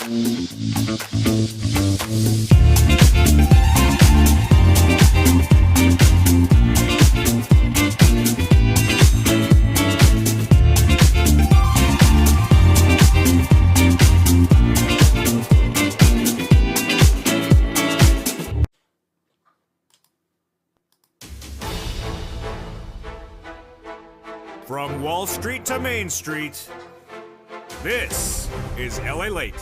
From Wall Street to Main Street, this is LA Late.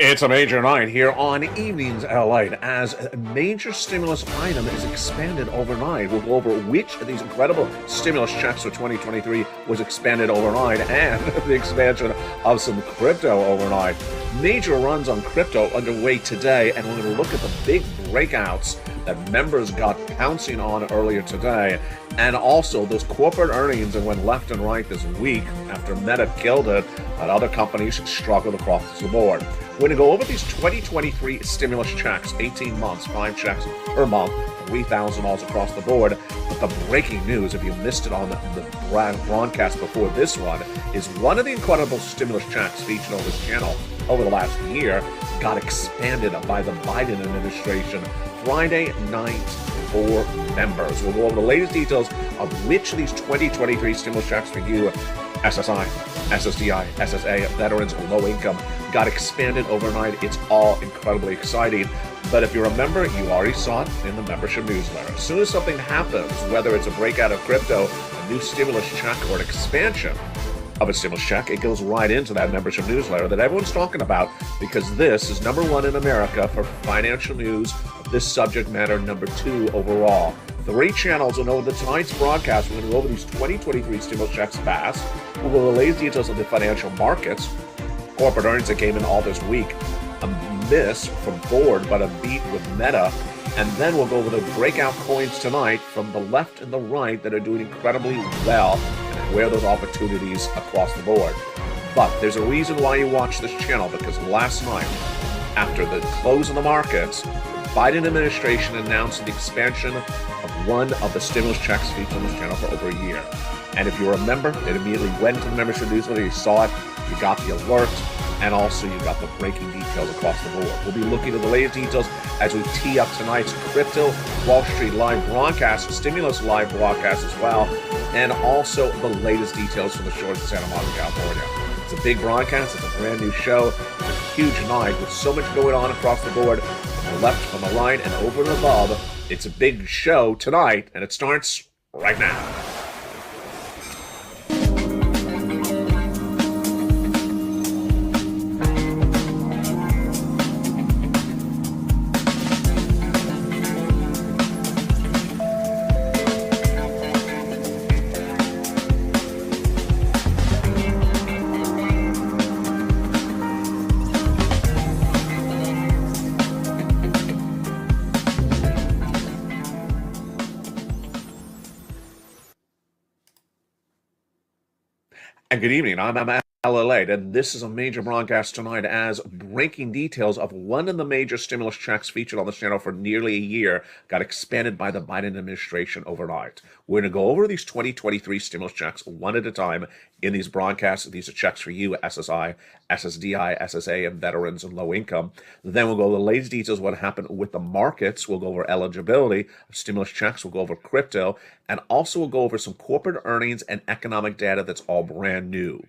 It's a major night here on Evenings LA as a major stimulus item is expanded overnight. We'll go over which of these incredible stimulus checks for 2023 was expanded overnight and the expansion of some crypto overnight. Major runs on crypto underway today, and we're going to look at the big breakouts that members got pouncing on earlier today, and also those corporate earnings that went left and right this week after Meta killed it, and other companies struggled across the board. We're going to go over these 2023 stimulus checks, 18 months, 5 checks per month, $3,000 across the board. But the breaking news, if you missed it on the broadcast before this one, is one of the incredible stimulus checks featured on this channel over the last year got expanded by the Biden administration Friday night for members. We'll go over the latest details of which of these 2023 stimulus checks for you, SSI, SSDI, SSA, veterans, low income, got expanded overnight. It's all incredibly exciting. But if you remember, you already saw it in the membership newsletter. As soon as something happens, whether it's a breakout of crypto, a new stimulus check, or an expansion of a stimulus check, it goes right into that membership newsletter that everyone's talking about, because this is #1 in America for financial news of this subject matter, #2 overall. 3 channels will know that tonight's broadcast, we're going to go over these 2023 stimulus checks fast. We'll go over the latest details of the financial markets, corporate earnings that came in all this week, a miss from Ford, but a beat with Meta. And then we'll go over the breakout coins tonight from the left and the right that are doing incredibly well, and where those opportunities across the board. But there's a reason why you watch this channel, because last night, after the close of the markets, the Biden administration announced the expansion of one of the stimulus checks featured on this channel for over a year. And if you remember, it immediately went to the membership newsletter, you saw it, you got the alert, and also you got the breaking details across the board. We'll be looking at the latest details as we tee up tonight's Crypto Wall Street live broadcast, stimulus live broadcast as well, and also the latest details from the shores of Santa Monica, California. It's a big broadcast, it's a brand new show, it's a huge night with so much going on across the board, from the left, from the right, and over and above. It's a big show tonight, and it starts right now. And good evening, I'm LALATE, and this is a major broadcast tonight as breaking details of one of the major stimulus checks featured on this channel for nearly a year got expanded by the Biden administration overnight. We're going to go over these 2023 stimulus checks one at a time in these broadcasts. These are checks for you, SSI, SSDI, SSA, and veterans and low income. Then we'll go over the latest details of what happened with the markets. We'll go over eligibility of stimulus checks. We'll go over crypto, and also we'll go over some corporate earnings and economic data that's all brand new.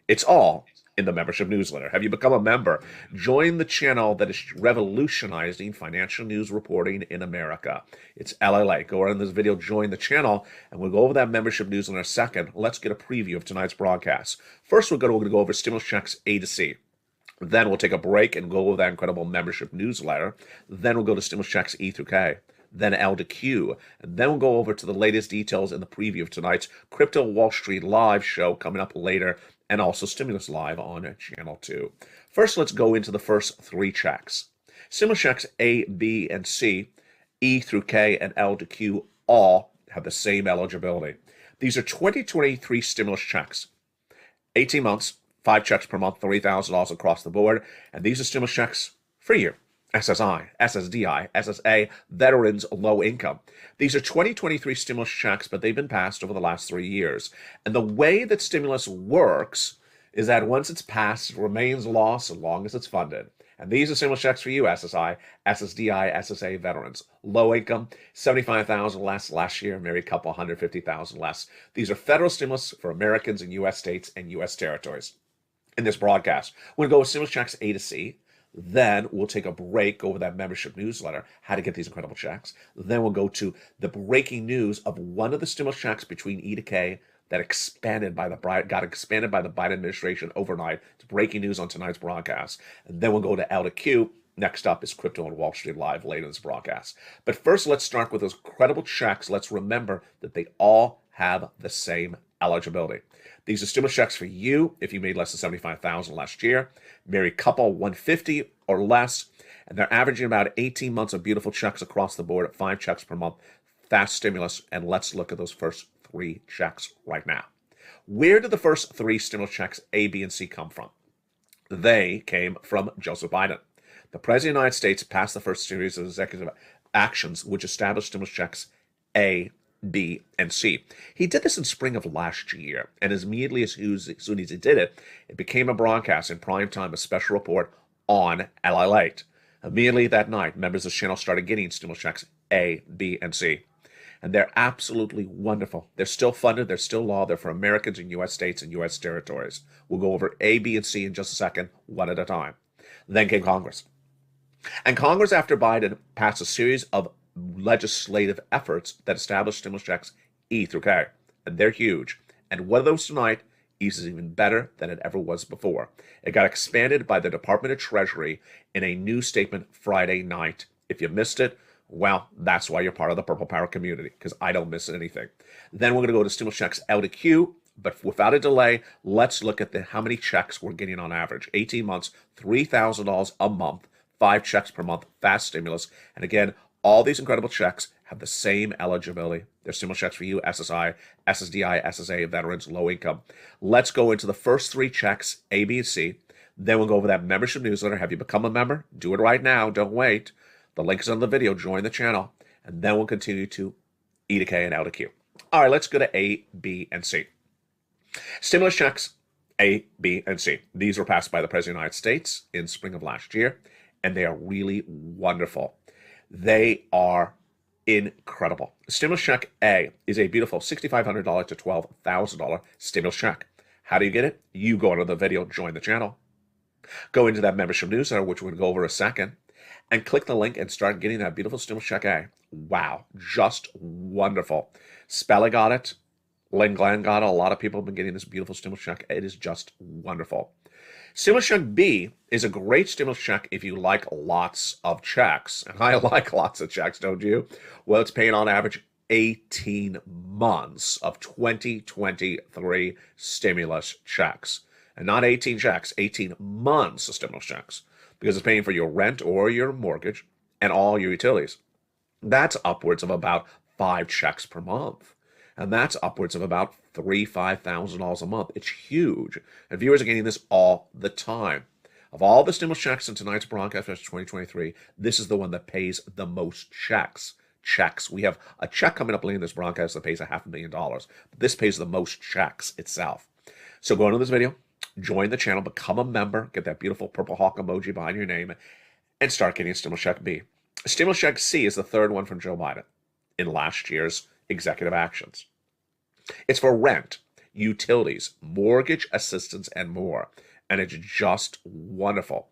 It's all in the membership newsletter. Have you become a member? Join the channel that is revolutionizing financial news reporting in America. It's LALATE. Go around this video, join the channel, and we'll go over that membership newsletter in a second. Let's get a preview of tonight's broadcast. First, we're going to go over stimulus checks A to C. Then we'll take a break and go over that incredible membership newsletter. Then we'll go to stimulus checks E through K. Then L to Q, and then we'll go over to the latest details in the preview of tonight's Crypto Wall Street live show coming up later, and also Stimulus Live on Channel 2. First, let's go into the first 3 checks. Stimulus checks A, B, and C, E through K, and L to Q all have the same eligibility. These are 2023 stimulus checks. 18 months, 5 checks per month, $3,000 across the board, and these are stimulus checks for you. SSI, SSDI, SSA, veterans, low income. These are 2023 stimulus checks, but they've been passed over the last 3 years. And the way that stimulus works is that once it's passed, it remains law so long as it's funded. And these are stimulus checks for you, SSI, SSDI, SSA veterans. Low income, 75,000 less last year, married couple, 150,000 less. These are federal stimulus for Americans in U.S. states and U.S. territories. In this broadcast, we're going to go with stimulus checks A to C. Then we'll take a break, go over that membership newsletter, how to get these incredible checks. Then we'll go to the breaking news of one of the stimulus checks between E to K that got expanded by the Biden administration overnight. It's breaking news on tonight's broadcast. And then we'll go to L to Q. Next up is Crypto on Wall Street Live later in this broadcast. But first, let's start with those credible checks. Let's remember that they all have the same eligibility. These are stimulus checks for you if you made less than $75,000 last year, married couple 150 or less, and they're averaging about 18 months of beautiful checks across the board at 5 checks per month. Fast stimulus, and let's look at those first 3 checks right now. Where did the first 3 stimulus checks A, B, and C come from? They came from Joseph Biden. The President of the United States passed the first series of executive actions which established stimulus checks A, B, and C. He did this in spring of last year, and as immediately as soon as he did it, it became a broadcast in prime time, a special report on LALATE. Immediately that night, members of the channel started getting stimulus checks A, B, and C. And they're absolutely wonderful. They're still funded, they're still law, they're for Americans in U.S. states and U.S. territories. We'll go over A, B, and C in just a second, one at a time. Then came Congress. And Congress, after Biden, passed a series of legislative efforts that established stimulus checks E through K. And they're huge. And one of those tonight is even better than it ever was before. It got expanded by the Department of Treasury in a new statement Friday night. If you missed it, well, that's why you're part of the Purple Power community, because I don't miss anything. Then we're going to go to stimulus checks L to Q, but without a delay, let's look at how many checks we're getting on average. 18 months, $3,000 a month, 5 checks per month, fast stimulus. And again, all these incredible checks have the same eligibility. They're stimulus checks for you, SSI, SSDI, SSA, veterans, low income. Let's go into the first 3 checks, A, B, and C. Then we'll go over that membership newsletter. Have you become a member? Do it right now. Don't wait. The link is on the video. Join the channel. And then we'll continue to E to K and L to Q. All right, let's go to A, B, and C. Stimulus checks A, B, and C. These were passed by the President of the United States in spring of last year, and they are really wonderful. They are incredible. Stimulus check A is a beautiful $6,500 to $12,000 stimulus check. How do you get it? You go into the video, join the channel, go into that membership newsletter, which we're going to go over in a second, and click the link and start getting that beautiful stimulus check A. Wow, just wonderful. Spella got it. Lynn Glenn got it. A lot of people have been getting this beautiful stimulus check. It is just wonderful. Stimulus check B is a great stimulus check if you like lots of checks. And I like lots of checks, don't you? Well, it's paying on average 18 months of 2023 stimulus checks. And not 18 checks, 18 months of stimulus checks. Because it's paying for your rent or your mortgage and all your utilities. That's upwards of about 5 checks per month. And that's upwards of about $5,000 a month. It's huge. And viewers are getting this all the time. Of all the stimulus checks in tonight's broadcast for 2023, this is the one that pays the most checks. We have a check coming up later in this broadcast that pays $500,000. But this pays the most checks itself. So go into this video, join the channel, become a member, get that beautiful purple hawk emoji behind your name, and start getting stimulus check B. Stimulus check C is the third one from Joe Biden in last year's executive actions. It's for rent, utilities, mortgage assistance, and more. And it's just wonderful.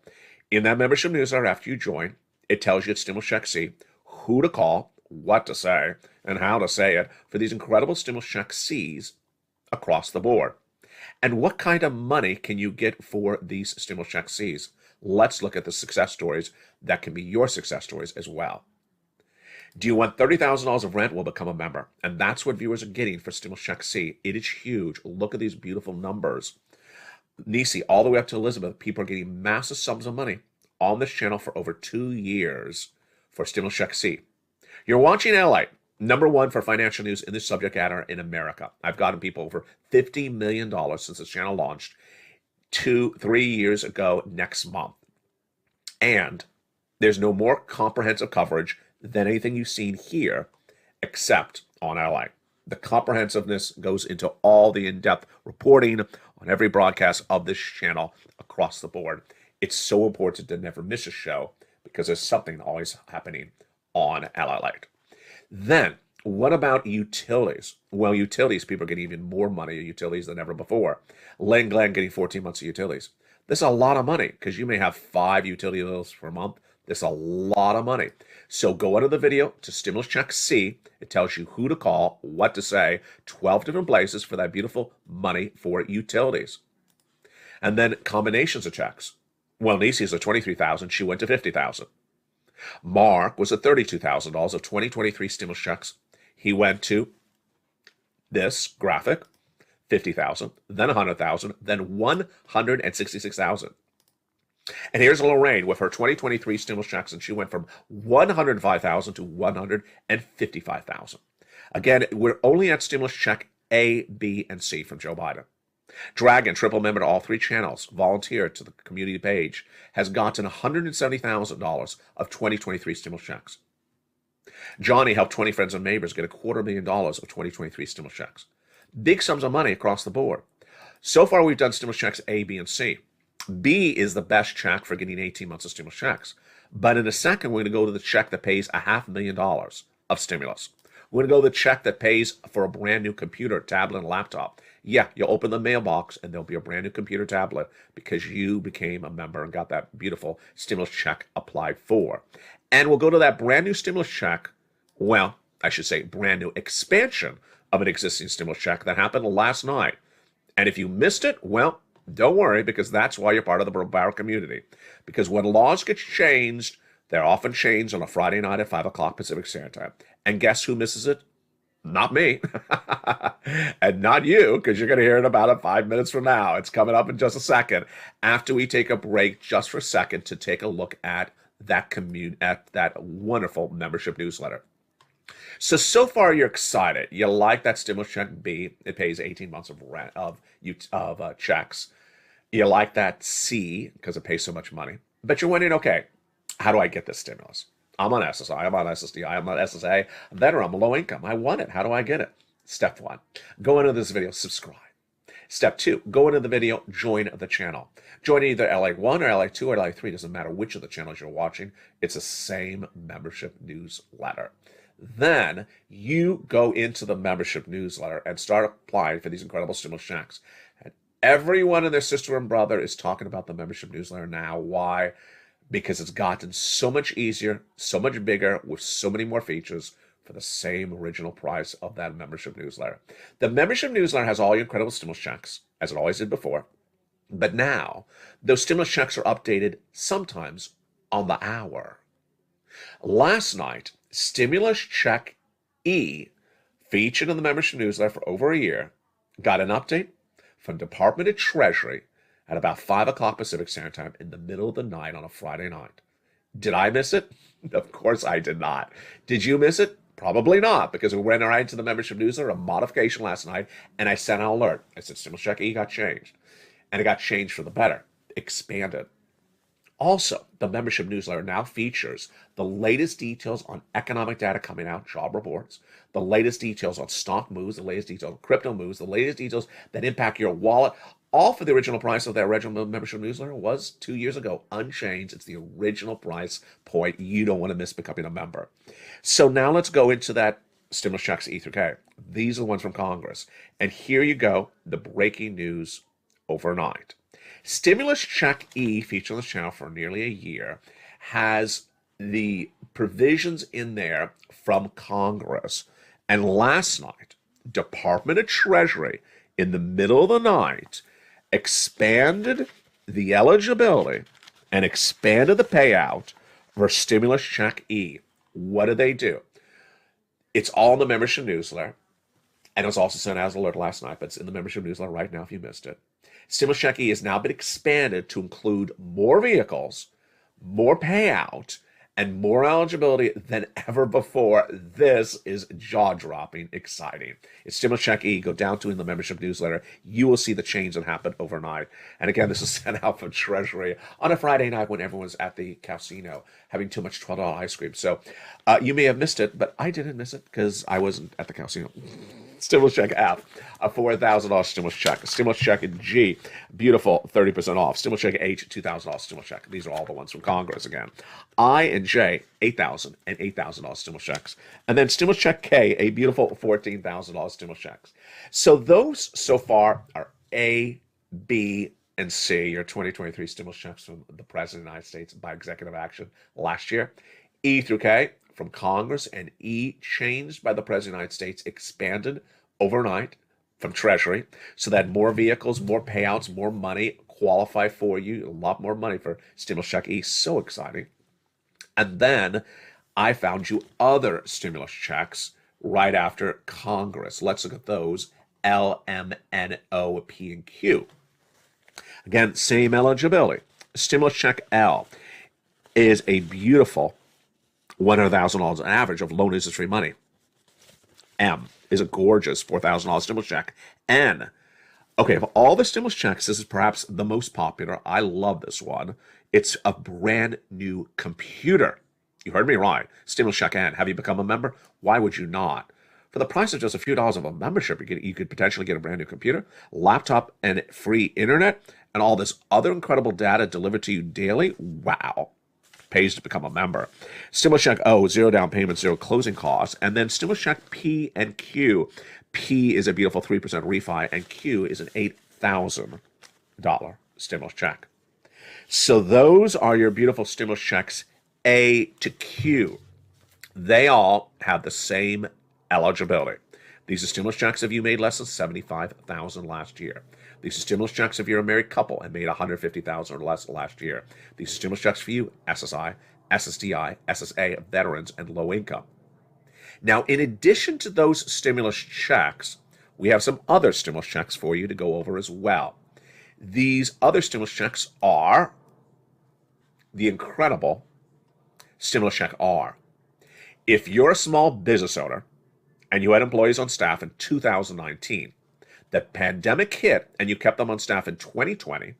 In that membership newsletter, after you join, it tells you it's stimulus check C, who to call, what to say, and how to say it for these incredible stimulus check C's across the board. And what kind of money can you get for these stimulus check C's? Let's look at the success stories that can be your success stories as well. Do you want $30,000 of rent? Well, become a member. And that's what viewers are getting for stimulus check C. It is huge. Look at these beautiful numbers. Nisi, all the way up to Elizabeth, people are getting massive sums of money on this channel for over 2 years for stimulus check C. You're watching LALATE, #1 for financial news in this subject matter in America. I've gotten people over $50 million since this channel launched 3 years ago next month. And there's no more comprehensive coverage than anything you've seen here, except on LA. The comprehensiveness goes into all the in-depth reporting on every broadcast of this channel across the board. It's so important to never miss a show because there's something always happening on LALATE. Then, what about utilities? Well, utilities, people are getting even more money in utilities than ever before. Len Glenn getting 14 months of utilities. That's a lot of money because you may have 5 utility bills per month. That's a lot of money. So go under the video to Stimulus Check C. It tells you who to call, what to say, 12 different places for that beautiful money for utilities. And then combinations of checks. Well, Nisi's at $23,000. She went to $50,000. Mark was at $32,000 of 2023 stimulus checks. He went to this graphic, 50,000, then 100,000, then 166,000. And here's Lorraine with her 2023 stimulus checks, and she went from 105,000 to 155,000. Again, we're only at stimulus check A, B, and C from Joe Biden. Dragon, triple member to all 3 channels, volunteered to the community page, has gotten $170,000 of 2023 stimulus checks. Johnny helped 20 friends and neighbors get $250,000 of 2023 stimulus checks. Big sums of money across the board. So far, we've done stimulus checks A, B, and C. B is the best check for getting 18 months of stimulus checks. But in a second, we're going to go to the check that pays $500,000 of stimulus. We're going to go to the check that pays for a brand new computer, tablet, and laptop. Yeah, you'll open the mailbox and there'll be a brand new computer tablet because you became a member and got that beautiful stimulus check applied for. And we'll go to that brand new stimulus check, well, I should say brand new expansion of an existing stimulus check that happened last night. And if you missed it, well, don't worry, because that's why you're part of the Barrow community. Because when laws get changed, they're often changed on a Friday night at 5 o'clock Pacific Standard Time. And guess who misses it? Not me. And not you, because you're going to hear it about it 5 minutes from now. It's coming up in just a second, after we take a break just for a second to take a look at that wonderful membership newsletter. So far you're excited. You like that stimulus check B. It pays 18 months of rent of checks. You like that C because it pays so much money. But you're wondering, okay, how do I get this stimulus? I'm on SSI, I'm on SSDI, I'm on SSA, I'm veteran, I'm low income. I want it. How do I get it? Step 1, go into this video, subscribe. Step 2, go into the video, join the channel. Join either LA1 or LA2 or LA3, doesn't matter which of the channels you're watching. It's the same membership newsletter. Then you go into the membership newsletter and start applying for these incredible stimulus checks. And everyone and their sister and brother is talking about the membership newsletter now. Why? Because it's gotten so much easier, so much bigger, with so many more features for the same original price of that membership newsletter. The membership newsletter has all your incredible stimulus checks, as it always did before. But now, those stimulus checks are updated sometimes on the hour. Last night, Stimulus Check E, featured in the membership newsletter for over a year, got an update from Department of Treasury at about 5 o'clock Pacific Standard Time in the middle of the night on a Friday night. Did I miss it? Of course I did not. Did you miss it? Probably not, because we went right into the membership newsletter, a modification last night, and I sent an alert. I said Stimulus Check E got changed. And it got changed for the better, expanded. Also, the membership newsletter now features the latest details on economic data coming out, job reports, the latest details on stock moves, the latest details on crypto moves, the latest details that impact your wallet, all for the original price of that original membership newsletter was 2 years ago, unchanged. It's the original price point. You don't want to miss becoming a member. So now let's go into that stimulus checks E through K. These are the ones from Congress. And here you go, the breaking news overnight. Stimulus Check E, featured on this channel for nearly a year, has the provisions in there from Congress. And last night, Department of Treasury, in the middle of the night, expanded the eligibility and expanded the payout for Stimulus Check E. What did they do? It's all in the membership newsletter. And it was also sent out as an alert last night, but it's in the membership newsletter right now if you missed it. Stimulus Check E has now been expanded to include more vehicles, more payout, and more eligibility than ever before. This is jaw-dropping exciting. It's Stimulus Check E. Go down to in the membership newsletter. You will see the change that happened overnight. And again, this is sent out from Treasury on a Friday night when everyone's at the casino having too much $12 ice cream. So you may have missed it, but I didn't miss it because I wasn't at the casino. Stimulus check F, a $4,000 stimulus check. Stimulus check G, beautiful, 30% off. Stimulus check H, $2,000 stimulus check. These are all the ones from Congress again. I and J, $8,000 and $8,000 stimulus checks. And then stimulus check K, a beautiful $14,000 stimulus checks. So those so far are A, B, and C, your 2023 stimulus checks from the President of the United States by executive action last year. E through K from Congress, and E changed by the President of the United States, expanded overnight from Treasury so that more vehicles, more payouts, more money qualify for you. A lot more money for stimulus check E. So exciting. And then I found you other stimulus checks right after Congress. Let's look at those. L, M, N, O, P, and Q. Again, same eligibility. Stimulus check L is a beautiful $100,000 an average of loan interest free money. M is a gorgeous $4,000 stimulus check. N, okay, of all the stimulus checks, this is perhaps the most popular. I love this one. It's a brand new computer. You heard me right. Stimulus check N. Have you become a member? Why would you not? For the price of just a few dollars of a membership, you could potentially get a brand new computer, laptop, and free internet, and all this other incredible data delivered to you daily. Wow. Pays to become a member. Stimulus check O, zero down payment, zero closing costs. And then stimulus check P and Q. P is a beautiful 3% refi, and Q is an $8,000 stimulus check. So those are your beautiful stimulus checks A to Q. They all have the same eligibility. These are stimulus checks if you made less than $75,000 last year. These are stimulus checks if you're a married couple and made $150,000 or less last year. These are stimulus checks for you, SSI, SSDI, SSA, veterans, and low income. Now, in addition to those stimulus checks, we have some other stimulus checks for you to go over as well. These other stimulus checks are the incredible stimulus check R. If you're a small business owner and you had employees on staff in 2019, the pandemic hit and you kept them on staff in 2020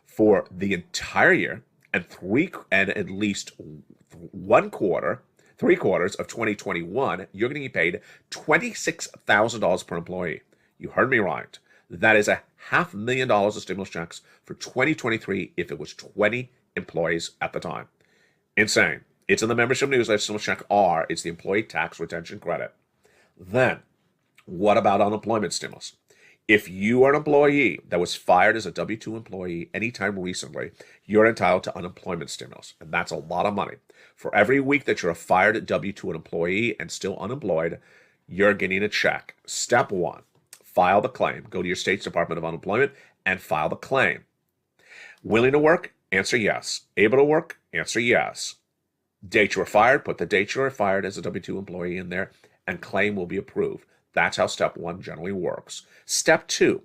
for the entire year and at least 3/4 of 2021, you're going to get paid $26,000 per employee. You heard me right. That is $500,000 of stimulus checks for 2023 if it was 20 employees at the time. Insane. It's in the membership newsletter. Stimulus check R. It's the employee tax retention credit. Then, what about unemployment stimulus? If you are an employee that was fired as a W-2 employee anytime recently, you're entitled to unemployment stimulus, and that's a lot of money. For every week that you're a fired W-2 employee and still unemployed, you're getting a check. Step one, file the claim. Go to your state's Department of Unemployment and file the claim. Willing to work? Answer yes. Able to work? Answer yes. Date you were fired? Put the date you were fired as a W-2 employee in there, and claim will be approved. That's how step one generally works. Step two,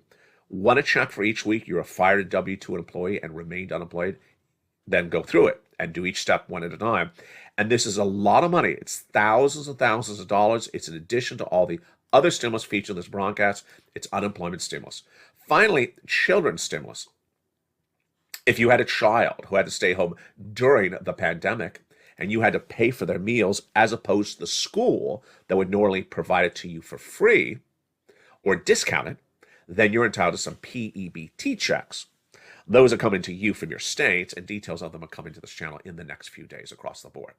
want a check for each week you're a fired W-2 employee and remained unemployed, then go through it and do each step one at a time. And this is a lot of money. It's thousands and thousands of dollars. It's in addition to all the other stimulus featured in this broadcast. It's unemployment stimulus. Finally, children's stimulus. If you had a child who had to stay home during the pandemic, and you had to pay for their meals as opposed to the school that would normally provide it to you for free or discounted, then you're entitled to some PEBT checks. Those are coming to you from your states, and details of them are coming to this channel in the next few days across the board.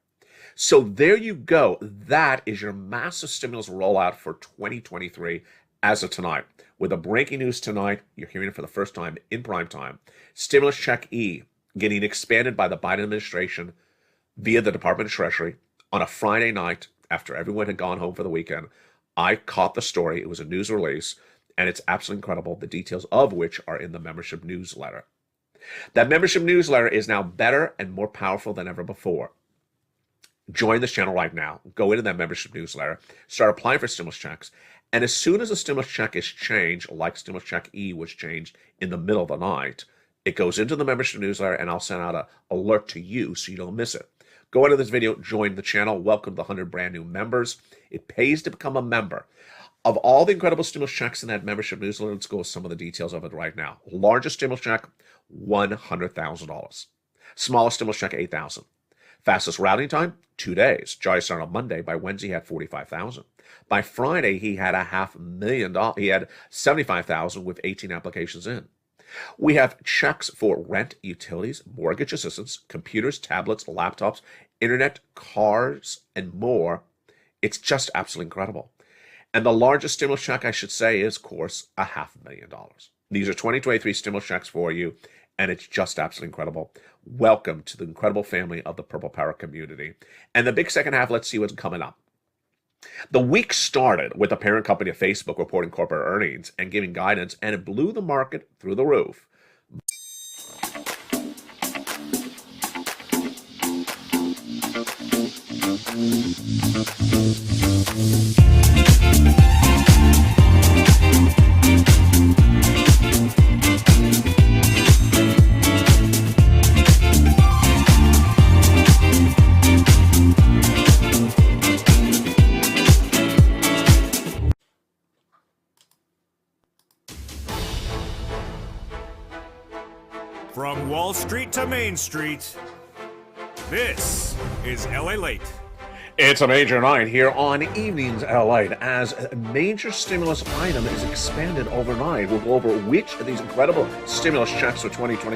So there you go. That is your massive stimulus rollout for 2023 as of tonight. With a breaking news tonight, you're hearing it for the first time in prime time. Stimulus check E getting expanded by the Biden administration via the Department of Treasury on a Friday night after everyone had gone home for the weekend. I caught the story. It was a news release, and it's absolutely incredible, the details of which are in the membership newsletter. That membership newsletter is now better and more powerful than ever before. Join this channel right now. Go into that membership newsletter, start applying for stimulus checks, and as soon as a stimulus check is changed, like stimulus check E was changed in the middle of the night, it goes into the membership newsletter, and I'll send out an alert to you so you don't miss it. Go into this video, join the channel, welcome the 100 brand new members. It pays to become a member. Of all the incredible stimulus checks in that membership newsletter, let's go with some of the details of it right now. Largest stimulus check, $100,000. Smallest stimulus check, $8,000. Fastest routing time, 2 days. Jolly started on Monday. By Wednesday, he had 45,000. By Friday, he had $500,000. He had 75,000 with 18 applications in. We have checks for rent, utilities, mortgage assistance, computers, tablets, laptops, internet, cars, and more. It's just absolutely incredible. And the largest stimulus check, I should say, is, of course, $500,000. These are 2023 stimulus checks for you, and it's just absolutely incredible. Welcome to the incredible family of the Purple Power community. And the big second half, let's see what's coming up. The week started with the parent company of Facebook reporting corporate earnings and giving guidance, and it blew the market through the roof. From Wall Street to Main Street, this is LALATE. It's a major night here on Evenings LALATE as a major stimulus item is expanded overnight. We'll go over which of these incredible stimulus checks for 2023